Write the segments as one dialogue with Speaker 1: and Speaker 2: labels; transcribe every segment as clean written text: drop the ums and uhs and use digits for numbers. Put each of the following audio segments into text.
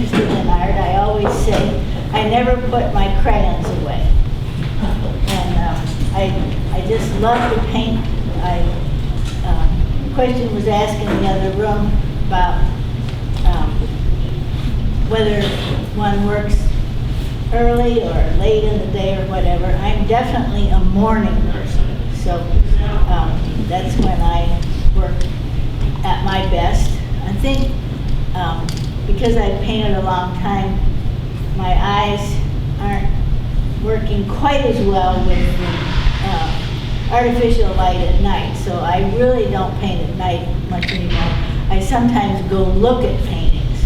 Speaker 1: interested in art, I always say I never put my crayons away. And I just love to paint. The question was asked in the other room about whether one works early or late in the day or whatever. I'm definitely a morning person, so that's when I work at my best. I think because I've painted a long time, my eyes aren't working quite as well with artificial light at night, so I really don't paint at night much anymore. I sometimes go look at paintings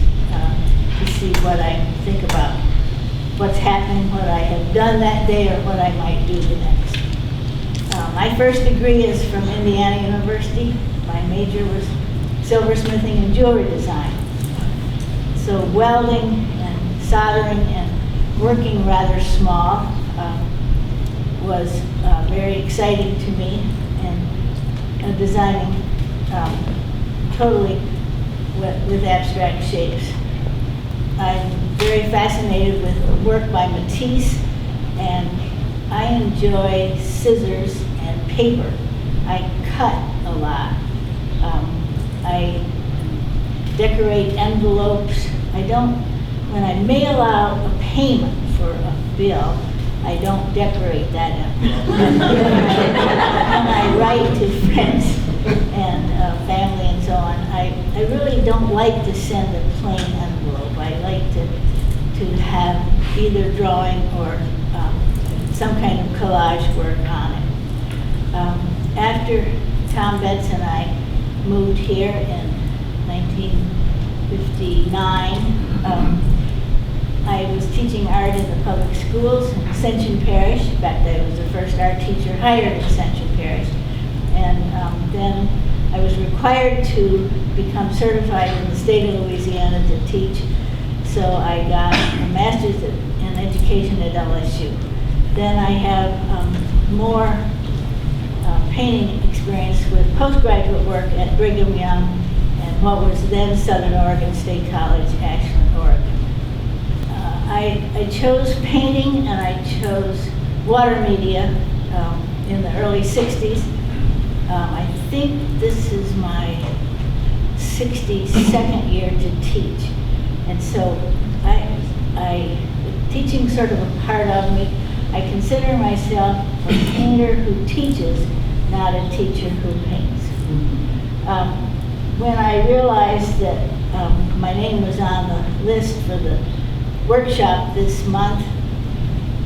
Speaker 1: to see what I think about what's happening, what I have done that day, or what I might do the next. My first degree is from Indiana University. My major was silversmithing and jewelry design. So welding and soldering and working rather small was very exciting to me, and designing totally with abstract shapes. I'm very fascinated with work by Matisse, and I enjoy scissors and paper. I cut a lot. I decorate envelopes. When I mail out a payment for a bill, I don't decorate that envelope. When I write to friends and family and so on, I really don't like to send a plain envelope. I like to have either drawing or some kind of collage work on it. After Tom Betts and I moved here in 1959, I was teaching art in the public schools in Ascension Parish. In fact, I was the first art teacher hired in Ascension Parish. And then I was required to become certified in the state of Louisiana to teach. So I got a master's in education at LSU. Then I have more painting experience with postgraduate work at Brigham Young and what was then Southern Oregon State College, Ashland, Oregon. I chose painting and I chose water media in the early 60s. I think this is my 62nd year to teach. And so teaching sort of a part of me. I consider myself a painter who teaches, not a teacher who paints. When I realized that my name was on the list for the workshop this month,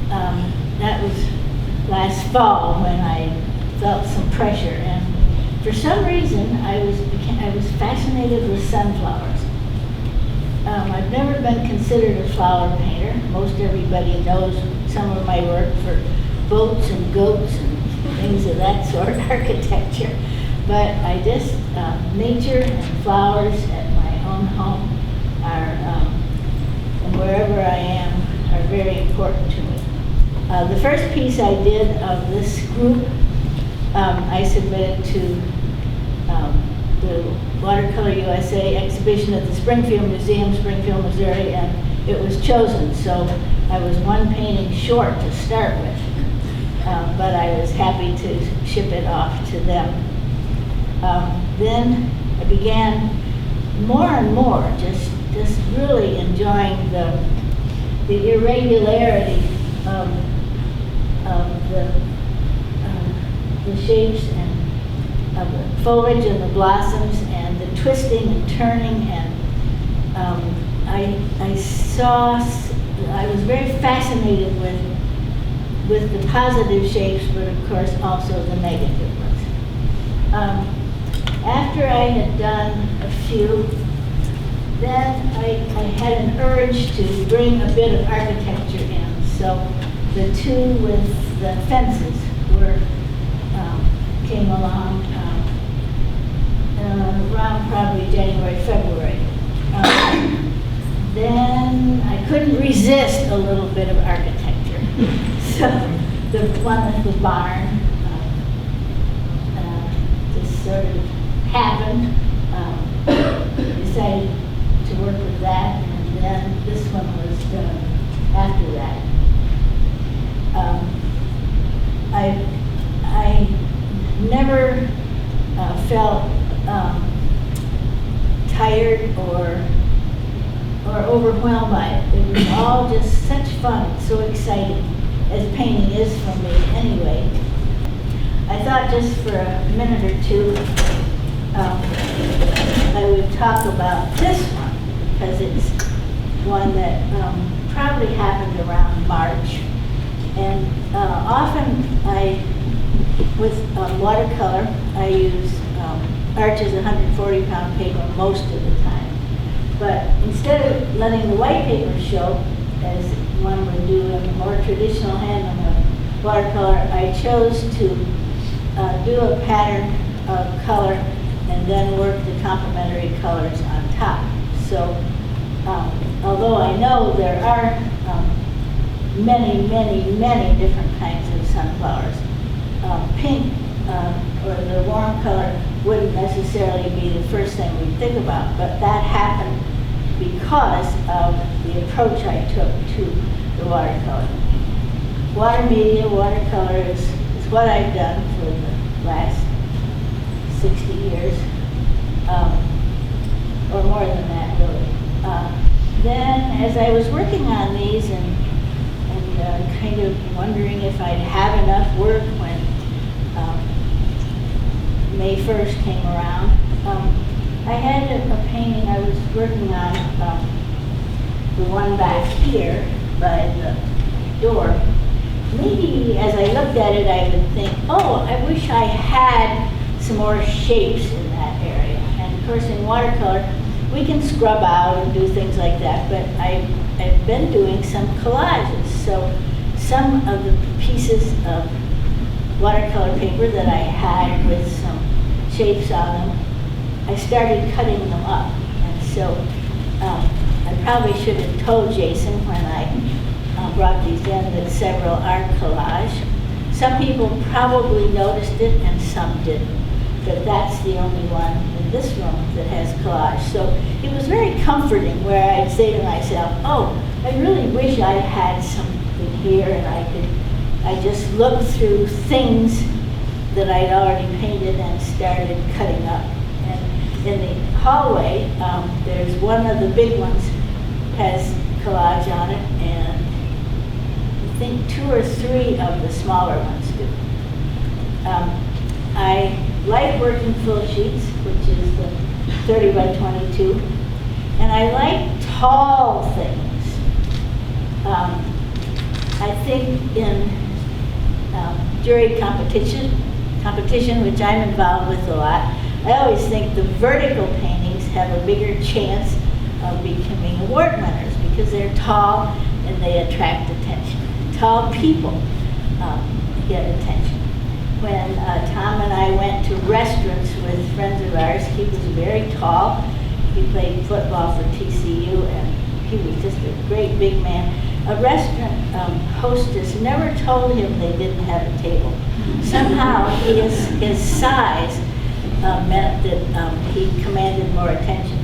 Speaker 1: that was last fall when I felt some pressure, and for some reason I was fascinated with sunflowers. I've never been considered a flower painter. Most everybody knows some of my work for boats and goats and things of that sort, architecture. But I just, nature and flowers at my own home are, and wherever I am, are very important to me. The first piece I did of this group, I submitted to the Watercolor USA exhibition at the Springfield Museum, Springfield, Missouri, and it was chosen. So I was one painting short to start with, but I was happy to ship it off to them. Then I began more and more just really enjoying the irregularity of the shapes and of the foliage and the blossoms and the twisting and turning, and I was very fascinated with the positive shapes, but of course also the negative ones. After I had done a few, then I had an urge to bring a bit of architecture in. So the two with the fences came along around probably January, February. Then I couldn't resist a little bit of architecture. So the one with the barn just sort of happened. Decided to work with that, and then the overwhelmed by it. It was all just such fun, so exciting, as painting is for me anyway. I thought just for a minute or two, I would talk about this one, because it's one that probably happened around March. And often with watercolor, I use Arches 140-pound paper most of the time. But instead of letting the white paper show, as one would do in the more traditional handling of watercolor, I chose to do a pattern of color and then work the complementary colors on top. So although I know there are many, many, many different kinds of sunflowers, pink or the warm color wouldn't necessarily be the first thing we'd think about, but that happened because of the approach I took to the watercolor. Water media, watercolor is what I've done for the last 60 years, or more than that really. Then as I was working on these and kind of wondering if I'd have enough work when May 1st came around, I had a painting I was working on, the one back here by the door. Maybe as I looked at it, I would think, oh, I wish I had some more shapes in that area. And of course, in watercolor, we can scrub out and do things like that, but I've been doing some collages. So some of the pieces of watercolor paper that I had with some shapes on them, I started cutting them up. And so I probably should have told Jason when I brought these in that several are collage. Some people probably noticed it and some didn't, but that's the only one in this room that has collage. So it was very comforting where I'd say to myself, oh, I really wish I had something here and I just looked through things that I'd already painted and started cutting up. And in the hallway, there's one of the big ones has collage on it, and I think 2 or 3 of the smaller ones do. I like working full sheets, which is the 30 by 22, and I like tall things. I think in jury competition, which I'm involved with a lot, I always think the vertical paintings have a bigger chance of becoming award winners because they're tall and they attract attention. Tall people get attention. When Tom and I went to restaurants with friends of ours, he was very tall. He played football for TCU and he was just a great big man. A restaurant hostess never told him they didn't have a table. Somehow his size meant that he commanded more attention.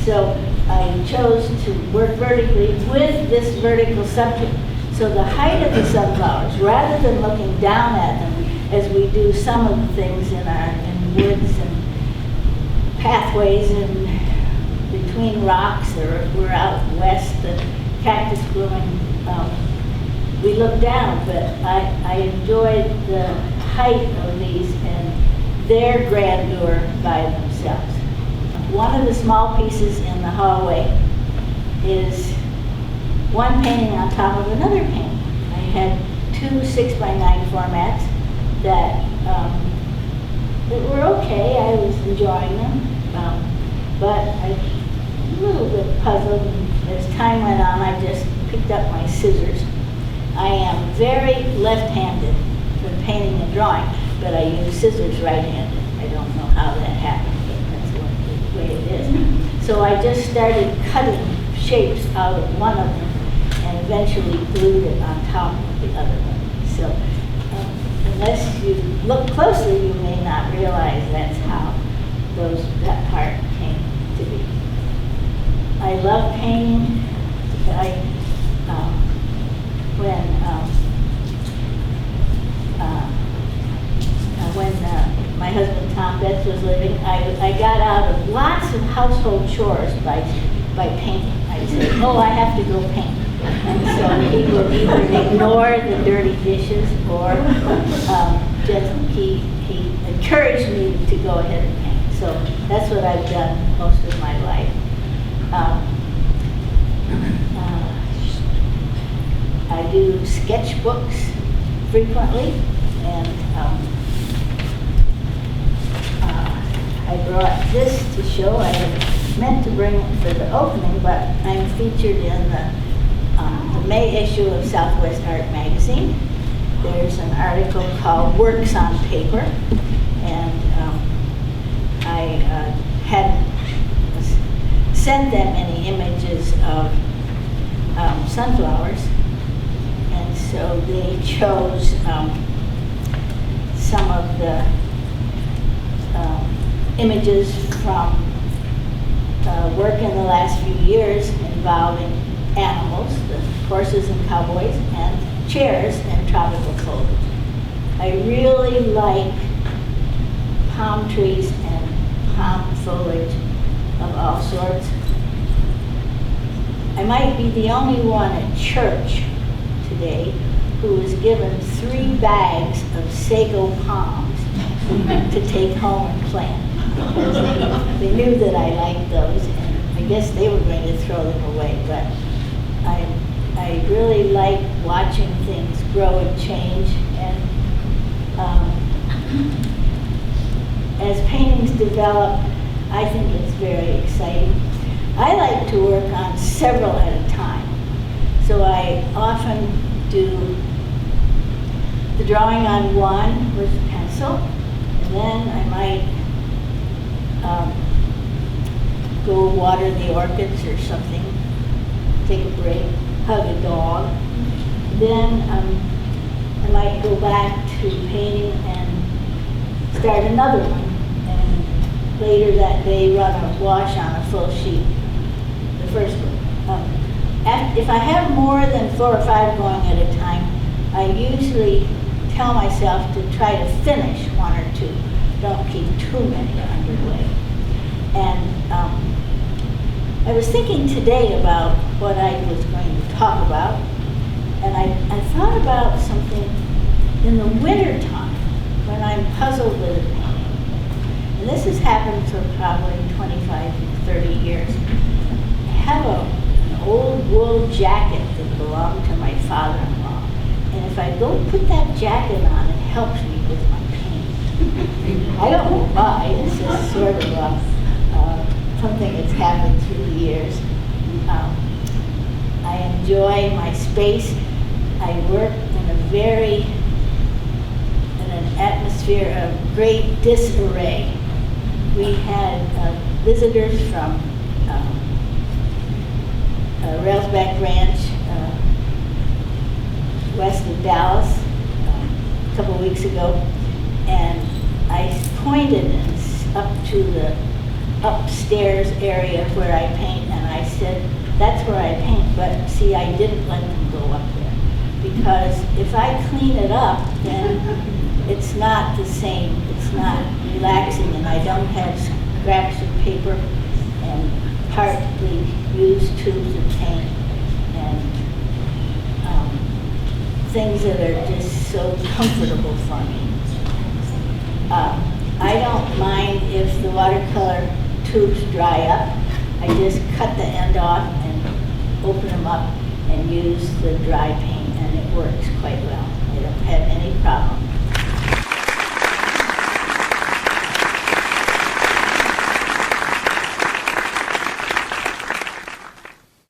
Speaker 1: So I chose to work vertically with this vertical subject. So the height of the sunflowers, rather than looking down at them as we do some of the things in woods and pathways and between rocks, or we're out west, the cactus blooming, we look down, but I enjoyed the height of these and their grandeur by themselves. One of the small pieces in the hallway is one painting on top of another painting. I had 2 6x9 formats that were okay. I was enjoying them, but I was a little bit puzzled. And as time went on, I just picked up my scissors. I am very left-handed for painting and drawing, but I use scissors right-handed. I don't know how that happened, but that's the way it is. So I just started cutting shapes out of one of them and eventually glued it on top of the other one. So unless you look closely, you may not realize that's how that part came to be. I love painting. When my husband Tom Betts was living, I got out of lots of household chores by painting. I would say, oh, I have to go paint. And so he would either ignore the dirty dishes or just he encouraged me to go ahead and paint. So that's what I've done most of my life. I do sketchbooks frequently, and I brought this to show. I had meant to bring it for the opening, but I'm featured in the May issue of Southwest Art Magazine. There's an article called Works on Paper, and I had sent them any images of sunflowers, and so they chose some of the images from work in the last few years involving animals, the horses and cowboys, and chairs and tropical foliage. I really like palm trees and palm foliage of all sorts. I might be the only one at church today who was given 3 bags of sago palms to take home and plant, because they knew that I liked those, and I guess they were going to throw them away, but I really like watching things grow and change, and as paintings develop, I think it's very exciting. I like to work on several at a time, so I often do the drawing on one with pencil, and then I might go water the orchids or something, take a break, hug a dog. Then I might go back to painting and start another one, and later that day run a wash on a full sheet, the first one. If I have more than 4 or 5 going at a time, I usually tell myself to try to finish 1 or 2. Don't keep too many underway. And I was thinking today about what I was going to talk about, and I thought about something in the winter time when I'm puzzled with a painting. And this has happened for probably 25 to 30 years. I have an old wool jacket that belonged to my father-in-law, and if I go put that jacket on, it helps me with my painting. I don't know why, it's just sort of something that's happened through the years. I enjoy my space. I work in an atmosphere of great disarray. We had visitors from Railsback Ranch, west of Dallas, a couple of weeks ago, and I pointed up to the upstairs area where I paint, and I said, that's where I paint, but see, I didn't let them go up there, because if I clean it up, then it's not the same, it's not relaxing, and I don't have scraps of paper and partly used tubes of paint and things that are just so comfortable for me. I don't mind if the watercolor tubes dry up. I just cut the end off and open them up and use the dry paint.